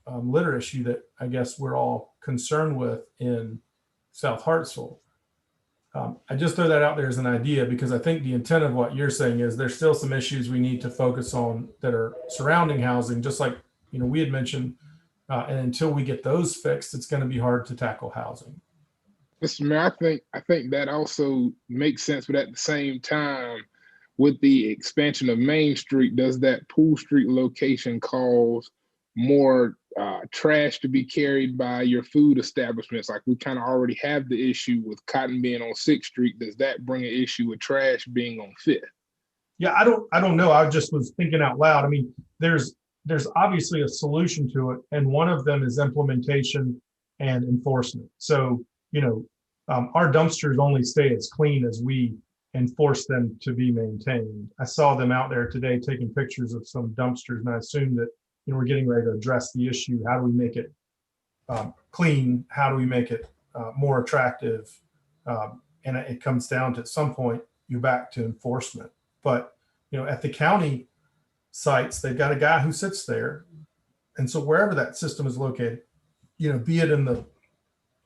litter issue that I guess we're all concerned with in South Hartsville. I just throw that out there as an idea because I think the intent of what you're saying is there's still some issues we need to focus on that are surrounding housing, just like, we had mentioned. And until we get those fixed, it's going to be hard to tackle housing. Mr. Mayor, I think that also makes sense, but at the same time, with the expansion of Main Street, does that Pool Street location cause more trash to be carried by your food establishments? Like we kind of already have the issue with cotton being on 6th Street. Does that bring an issue with trash being on 5th? Yeah, I don't know. I just was thinking out loud. I mean, there's obviously a solution to it, and one of them is implementation and enforcement. So, our dumpsters only stay as clean as we enforce them to be maintained. I saw them out there today taking pictures of some dumpsters, and I assume that we're getting ready to address the issue. How do we make it clean? How do we make it more attractive? And it comes down to, at some point, you're back to enforcement. But at the county sites, they've got a guy who sits there, and so wherever that system is located, be it in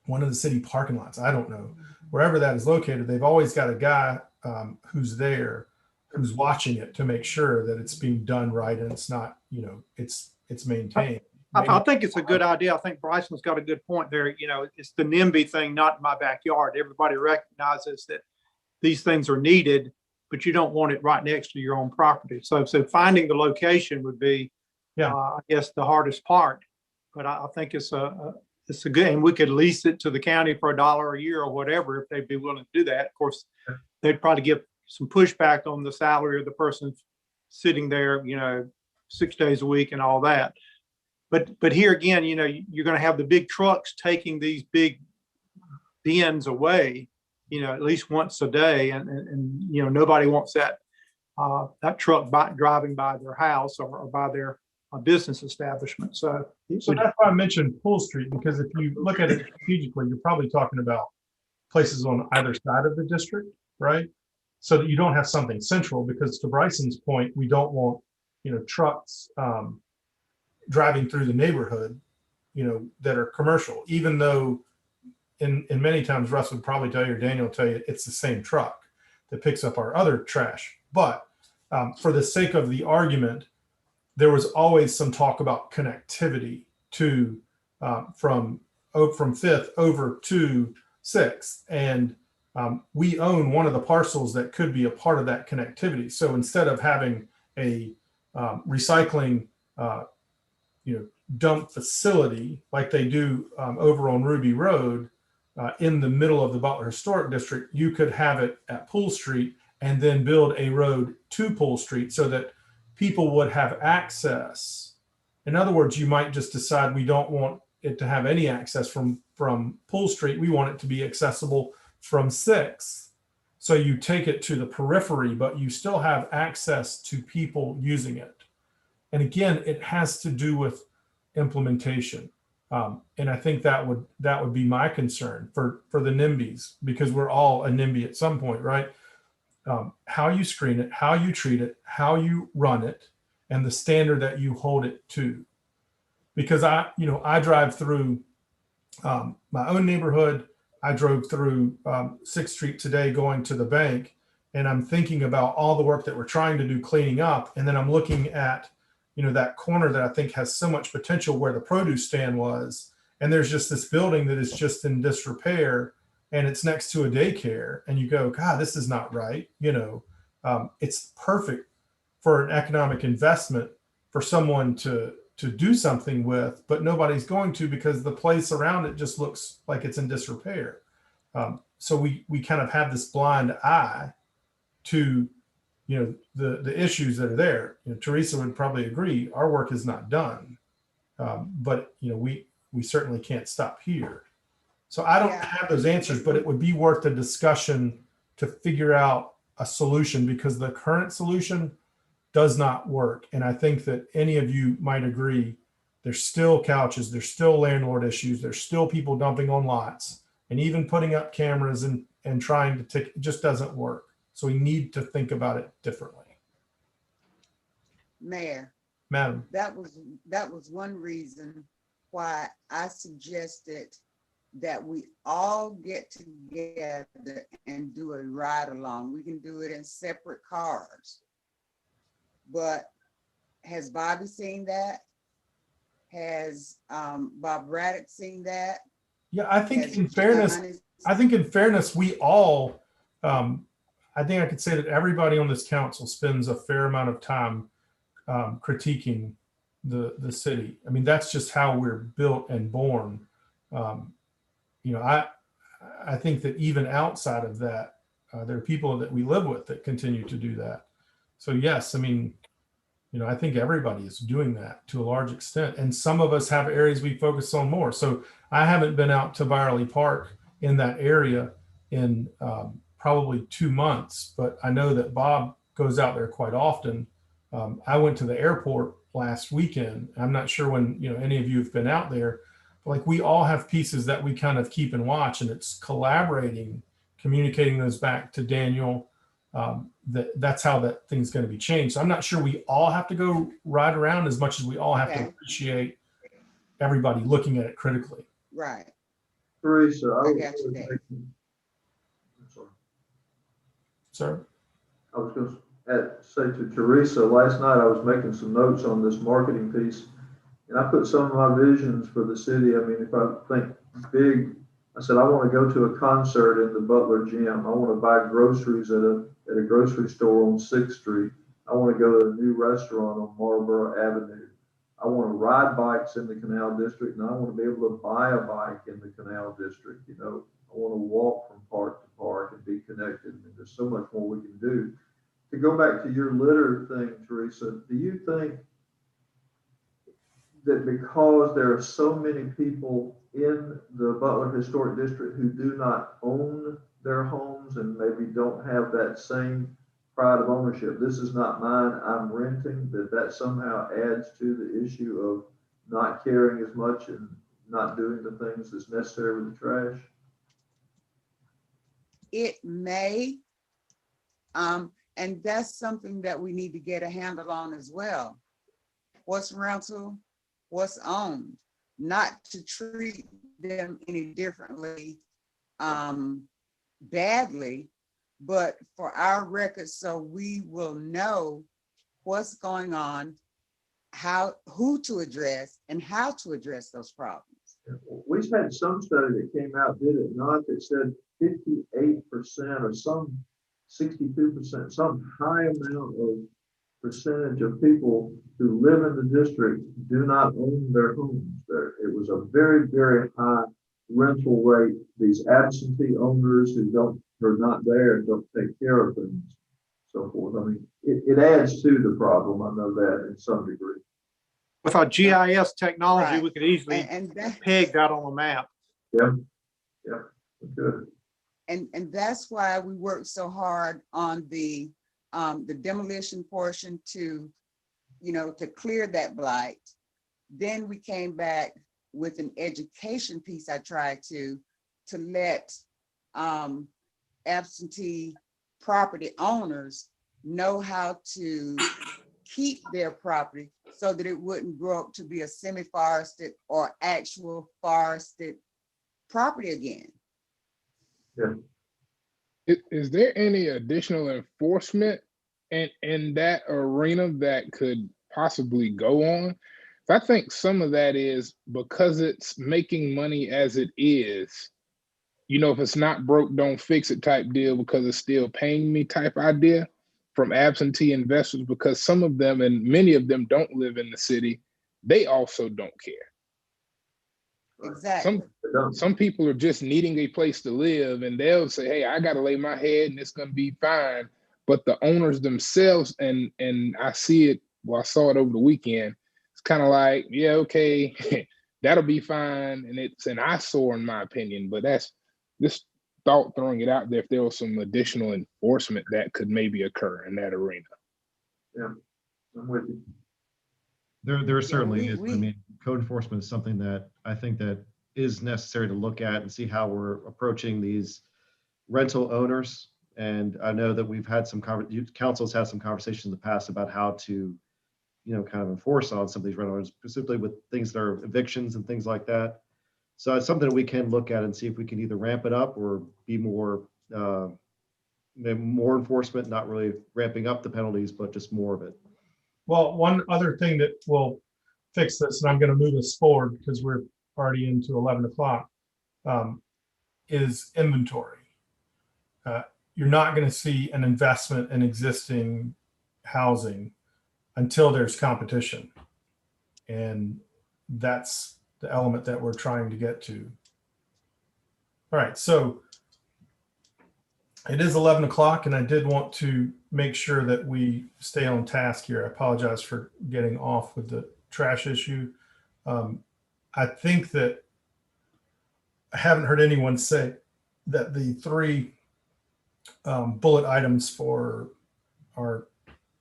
one of the city parking lots, I don't know, wherever that is located, they've always got a guy who's there, who's watching it to make sure that it's being done right and it's not, it's maintained. I think it's a good idea. I think Bryson's got a good point there. It's the NIMBY thing, not in my backyard. Everybody recognizes that these things are needed, but you don't want it right next to your own property. So finding the location would be, I guess, the hardest part. But I think it's a good, and we could lease it to the county for $1 a year or whatever if they'd be willing to do that. Of course, they'd probably give some pushback on the salary of the person sitting there, 6 days a week and all that. But here again, you're going to have the big trucks taking these big bins away, at least once a day, and nobody wants that truck driving by their house or by their business establishment. So that's why I mentioned Pool Street, because if you look at it strategically, you're probably talking about places on either side of the district, right? So that you don't have something central, because to Bryson's point, we don't want, trucks driving through the neighborhood, that are commercial, even though in many times Russ would probably tell you, or Daniel will tell you, it's the same truck that picks up our other trash. But for the sake of the argument, there was always some talk about connectivity to from 5th over to 6th. And we own one of the parcels that could be a part of that connectivity. So instead of having a recycling dump facility like they do over on Ruby Road in the middle of the Butler Historic District, you could have it at Pool Street and then build a road to Pool Street so that people would have access. In other words, you might just decide we don't want it to have any access from Pool Street. We want it to be accessible from 6th. So you take it to the periphery, but you still have access to people using it. And again, it has to do with implementation. And I think that would be my concern for the NIMBYs, because we're all a NIMBY at some point, right? How you screen it, how you treat it, how you run it, and the standard that you hold it to. Because I drive through my own neighborhood. I drove through 6th Street today going to the bank, and I'm thinking about all the work that we're trying to do cleaning up. And then I'm looking at, that corner that I think has so much potential where the produce stand was. And there's just this building that is just in disrepair, and it's next to a daycare. And you go, God, this is not right. It's perfect for an economic investment for someone to do something with, but nobody's going to, because the place around it just looks like it's in disrepair. So we kind of have this blind eye to, the issues that are there. Teresa would probably agree, our work is not done, but we certainly can't stop here. So I don't have those answers, but it would be worth a discussion to figure out a solution, because the current solution does not work. And I think that any of you might agree, there's still couches, there's still landlord issues, there's still people dumping on lots, and even putting up cameras and trying to take, it just doesn't work. So we need to think about it differently. Mayor, Madam. That was one reason why I suggested that we all get together and do a ride along. We can do it in separate cars. But has Bobby seen that? Has Bob Braddock seen that? Yeah, I think Has in fairness, Johnny- we all, I think I could say that everybody on this council spends a fair amount of time critiquing the city. I mean, that's just how we're built and born. You know, I think that even outside of that, there are people that we live with that continue to do that. So yes, I mean, you know, I think everybody is doing that to a large extent. And some of us have areas we focus on more. So I haven't been out to Byerly Park in that area in probably 2 months, but I know that Bob goes out there quite often. I went to the airport last weekend. I'm not sure when, you know, any of you have been out there, but like we all have pieces that we kind of keep and watch, and it's collaborating, communicating those back to Daniel. That's how that thing's going to be changed. So I'm not sure we all have to go ride around as much as we all have to appreciate everybody looking at it critically. Right. Teresa, I got you, Dave. I'm sorry. Sir? I was going to say to Teresa, last night I was making some notes on this marketing piece, and I put some of my visions for the city. I mean, if I think big, I said, I want to go to a concert in the Butler Gym. I want to buy groceries at a grocery store on 6th Street. I want to go to a new restaurant on Marlborough Avenue. I want to ride bikes in the Canal District, and I want to be able to buy a bike in the Canal District. You know, I want to walk from park to park and be connected. I mean, there's so much more we can do. To go back to your litter thing, Teresa, do you think that because there are so many people in the Butler Historic District who do not own their homes and maybe don't have that same pride of ownership, this is not mine, I'm renting, that somehow adds to the issue of not caring as much and not doing the things that's necessary with the trash? It may, and that's something that we need to get a handle on as well. What's rental, what's owned, not to treat them any differently, badly, but for our records, so we will know what's going on, who to address, and how to address those problems. We've had some study that came out, did it not, that said 58% or some 62%, some high amount of percentage of people who live in the district do not own their homes. It was a very, very high rental rate. These absentee owners who are not there and don't take care of things, so forth. I mean, it adds to the problem. I know that in some degree. With our GIS technology, Right. we could easily peg that on a map. Yeah, good. And that's why we worked so hard on the demolition portion to clear that blight. Then we came back with an education piece. I tried to let absentee property owners know how to keep their property so that it wouldn't grow up to be a semi-forested or actual forested property again. Yeah. Is there any additional enforcement in that arena that could possibly go on? I think some of that is because it's making money as it is, if it's not broke, don't fix it type deal because it's still paying me type idea from absentee investors, because some of them and many of them don't live in the city. They also don't care. Exactly. Some people are just needing a place to live and they'll say, hey, I got to lay my head and it's going to be fine. But the owners themselves, and I see it, I saw it over the weekend. It's kind of like, yeah, okay, that'll be fine. And it's an eyesore in my opinion, but that's this thought throwing it out there. If there was some additional enforcement that could maybe occur in that arena. Yeah, I'm with you. There certainly is. I mean, code enforcement is something that I think that is necessary to look at and see how we're approaching these rental owners. And I know that we've had some councils had some conversations in the past about how to kind of enforce on some of these rentals, specifically with things that are evictions and things like that. So it's something that we can look at and see if we can either ramp it up or be more enforcement, not really ramping up the penalties, but just more of it. Well, one other thing that will fix this, and I'm going to move us forward because we're already into 11 o'clock, is inventory. You're not going to see an investment in existing housing until there's competition. And that's the element that we're trying to get to. All right, so it is 11 o'clock, and I did want to make sure that we stay on task here. I apologize for getting off with the trash issue. I think that I haven't heard anyone say that the three bullet items for our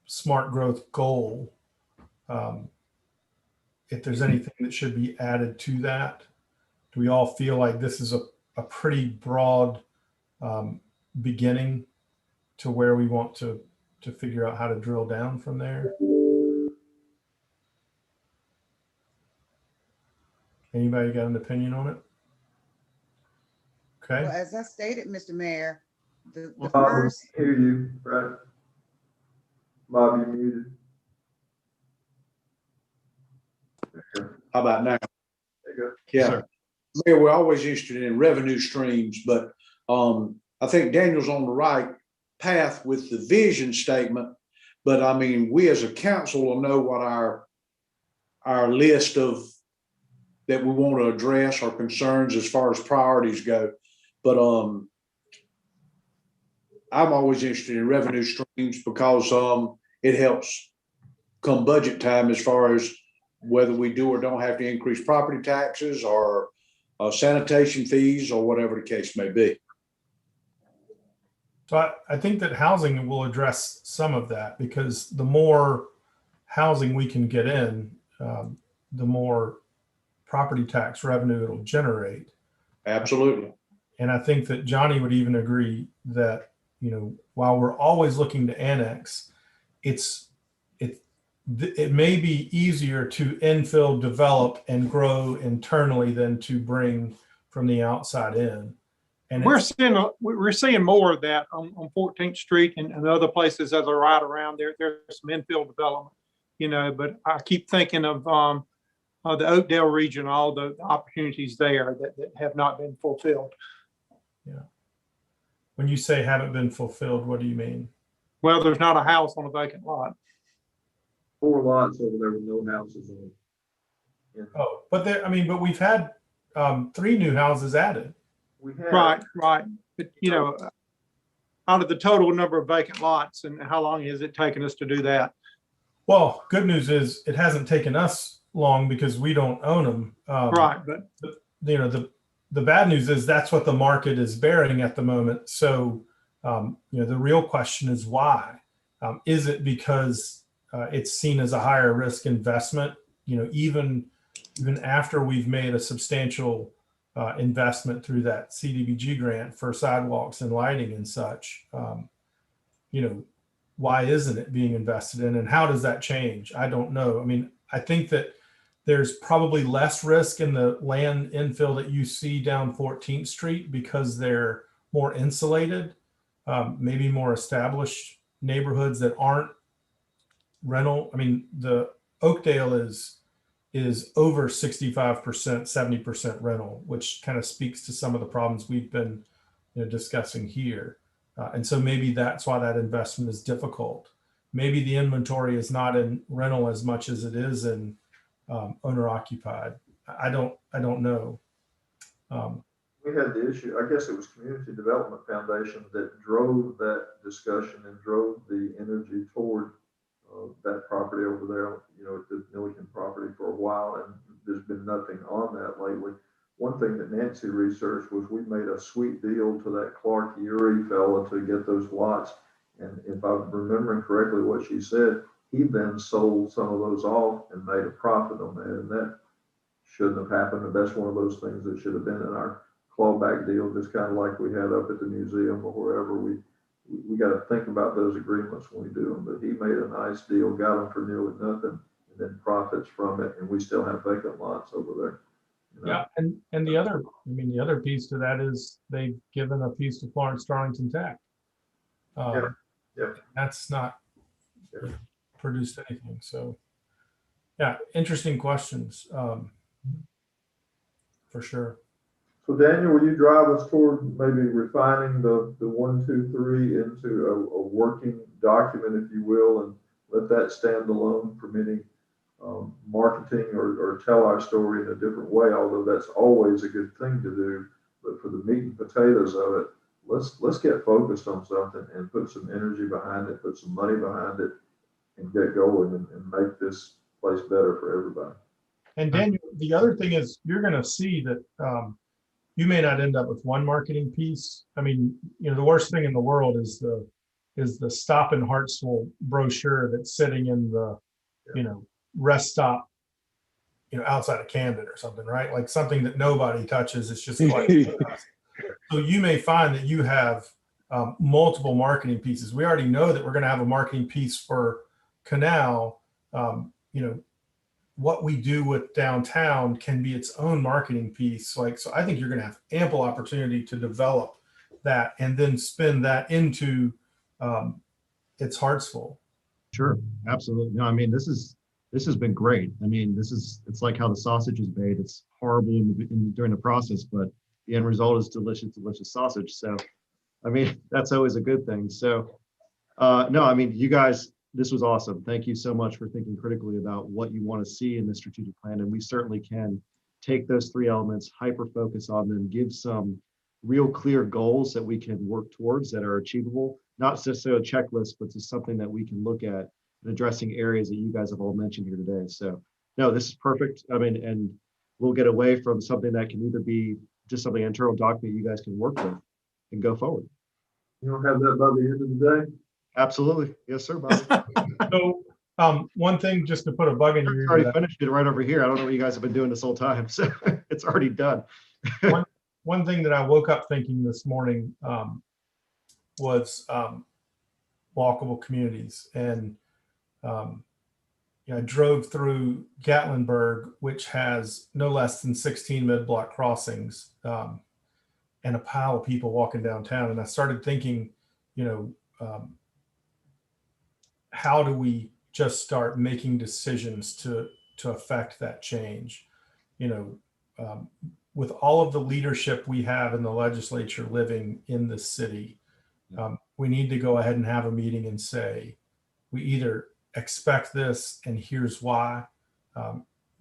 smart growth goal, if there's anything that should be added to that. Do we all feel like this is a pretty broad beginning to where we want to figure out how to drill down from there? Anybody got an opinion on it? Okay. Well, as I stated, Mr. Mayor, the Bob, first, we hear you, right? Bob, you're muted. How about now? There you go. Yeah. Sir. Mayor, we're always interested in revenue streams, but I think Daniel's on the right path with the vision statement. But I mean, we as a council will know what our list of that we want to address, our concerns as far as priorities go. But I'm always interested in revenue streams because it helps come budget time as far as whether we do or don't have to increase property taxes or sanitation fees or whatever the case may be. So I think that housing will address some of that, because the more housing we can get in, the more property tax revenue it'll generate. Absolutely. And I think that Johnny would even agree that, while we're always looking to annex, it may be easier to infill, develop, and grow internally than to bring from the outside in. And We're seeing more of that on 14th Street and other places as I ride around there. There's some infill development, but I keep thinking of the Oakdale region, all the opportunities there that have not been fulfilled. Yeah. When you say haven't been fulfilled, what do you mean? Well, there's not a house on a vacant lot. 4 lots over there with no houses on it. Oh, but but we've had 3 new houses added. We have. Right. But, out of the total number of vacant lots, and how long has it taken us to do that? Well, good news is it hasn't taken us long because we don't own them. Right. But the bad news is that's what the market is bearing at the moment. So, the real question is why? Is it because it's seen as a higher risk investment? Even after we've made a substantial investment through that CDBG grant for sidewalks and lighting and such, why isn't it being invested in, and how does that change? I don't know. I mean, I think that there's probably less risk in the land infill that you see down 14th Street because they're more insulated, maybe more established neighborhoods that aren't rental. I mean, the Oakdale is over 65%, 70% rental, which kind of speaks to some of the problems we've been discussing here. And so maybe that's why that investment is difficult. Maybe the inventory is not in rental as much as it is in owner occupied. I don't know. We had the issue, I guess it was Community Development Foundation that drove that discussion and drove the energy toward that property over there, the Milliken property for a while, and there's been nothing on that lately. One thing that Nancy researched was we made a sweet deal to that Clark Urey fella to get those lots. And if I'm remembering correctly what she said, he then sold some of those off and made a profit on that. And that shouldn't have happened. And that's one of those things that should have been in our clawback deal, just kind of like we had up at the museum or wherever. We got to think about those agreements when we do them. But he made a nice deal, got them for nearly nothing. then profits from it, and we still have vacant lots over there. You know? Yeah, and the other, I mean, the other piece to that is they've given a piece to Florence Darlington Tech. Yeah. That's not Yeah. produced anything. So, yeah, interesting questions, for sure. So Daniel, will you drive us toward maybe refining the 1, 2, 3 into a working document, if you will, and let that stand alone from any marketing or tell our story in a different way, although that's always a good thing to do. But for the meat and potatoes of it, let's get focused on something and put some energy behind it, put some money behind it, and get going and make this place better for everybody. And Daniel, the other thing is you're going to see that you may not end up with one marketing piece. I mean, you know, the worst thing in the world is the Stop in Hartsville brochure that's sitting in the, you know, rest stop, you know, outside of Camden or something, right? Like something that nobody touches. It's just like, so you may find that you have multiple marketing pieces. We already know that we're going to have a marketing piece for Canal. You know, what we do with downtown can be its own marketing piece. Like, so I think you're going to have ample opportunity to develop that and then spin that into its Hartsville. Sure, absolutely. No, I mean, this has been great. I mean, it's like how the sausage is made. It's horrible during the process, but the end result is delicious, delicious sausage. So, I mean, that's always a good thing. So, no, I mean, you guys, this was awesome. Thank you so much for thinking critically about what you want to see in the strategic plan. And we certainly can take those 3 elements, hyper focus on them, give some real clear goals that we can work towards that are achievable, not necessarily a checklist, but just something that we can look at in addressing areas that you guys have all mentioned here today. So no, this is perfect. I mean, and we'll get away from something that can either be just something internal document you guys can work with and go forward. You don't have that by the end of the day? Absolutely. Yes, sir, Bobby. So one thing just to put a bug in your ear. Already finished it right over here. I don't know what you guys have been doing this whole time. So it's already done. One thing that I woke up thinking this morning was walkable communities. And you know, I drove through Gatlinburg, which has no less than 16 mid-block crossings and a pile of people walking downtown. And I started thinking, you know, how do we just start making decisions to affect that change? You know, with all of the leadership we have in the legislature living in the city, we need to go ahead and have a meeting and say, we either expect this and here's why,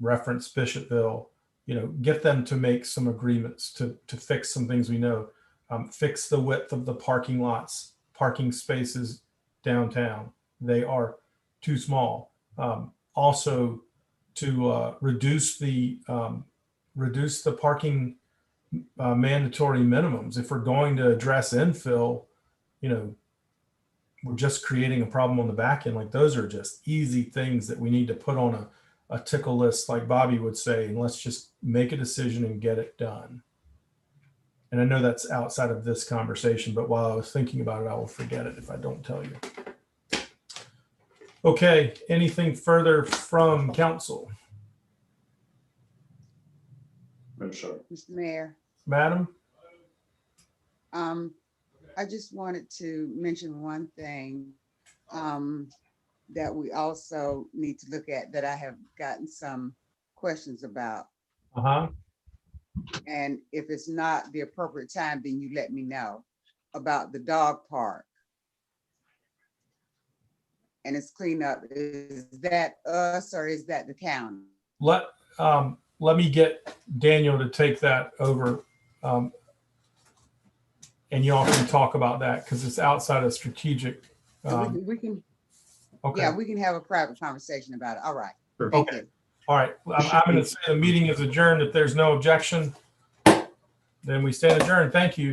reference Bishopville, you know, get them to make some agreements to fix some things we know, fix the width of the parking lots, parking spaces downtown. They are too small. Also to reduce the parking mandatory minimums. If we're going to address infill, you know, we're just creating a problem on the back end. Like those are just easy things that we need to put on a tickle list, like Bobby would say, and let's just make a decision and get it done. And I know that's outside of this conversation, but while I was thinking about it, I will forget it if I don't tell you. Okay, anything further from council? No, sir. Mr. Mayor, Madam? I just wanted to mention one thing that we also need to look at that I have gotten some questions about. Uh-huh. And if it's not the appropriate time, then you let me know about the dog park and its cleanup. Is that us or is that the county? Let me get Daniel to take that over. And y'all can talk about that because it's outside of strategic. We can, Okay. yeah, we can have a private conversation about it. All right. Sure. Thank Okay. you. All right. I'm going to say the meeting is adjourned. If there's no objection, then we stand adjourned. Thank you.